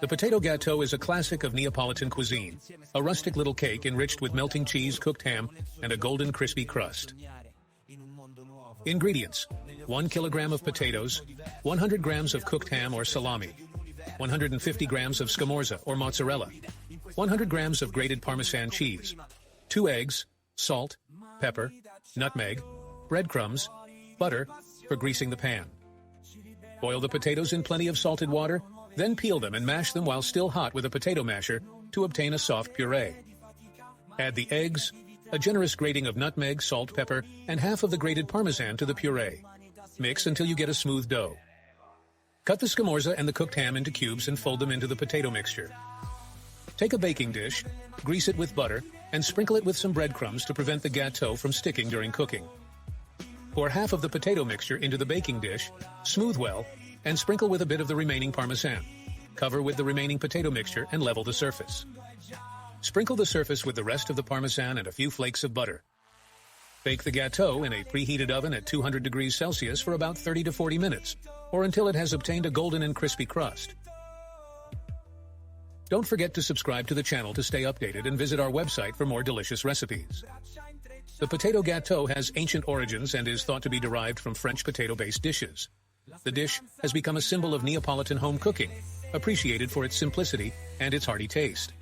The potato gâteau is a classic of Neapolitan cuisine, a rustic little cake enriched with melting cheese, cooked ham, and a golden crispy crust. Ingredients: 1 kilogram of potatoes, 100 grams of cooked ham or salami, 150 grams of scamorza or mozzarella, 100 grams of grated Parmesan cheese, 2 eggs, salt, pepper, nutmeg, breadcrumbs, butter for greasing the pan. Boil the potatoes in plenty of salted water, then peel them and mash them while still hot with a potato masher to obtain a soft puree. Add the eggs, a generous grating of nutmeg, salt, pepper, and half of the grated Parmesan to the puree. Mix until you get a smooth dough. Cut the scamorza and the cooked ham into cubes and fold them into the potato mixture. Take a baking dish, grease it with butter, and sprinkle it with some breadcrumbs to prevent the gâteau from sticking during cooking. Pour half of the potato mixture into the baking dish, smooth well, and sprinkle with a bit of the remaining Parmesan. Cover with the remaining potato mixture and level the surface. Sprinkle the surface with the rest of the Parmesan and a few flakes of butter. Bake the gâteau in a preheated oven at 200 degrees Celsius for about 30 to 40 minutes, or until it has obtained a golden and crispy crust. Don't forget to subscribe to the channel to stay updated and visit our website for more delicious recipes. The potato gâteau has ancient origins and is thought to be derived from French potato-based dishes. The dish has become a symbol of Neapolitan home cooking, appreciated for its simplicity and its hearty taste.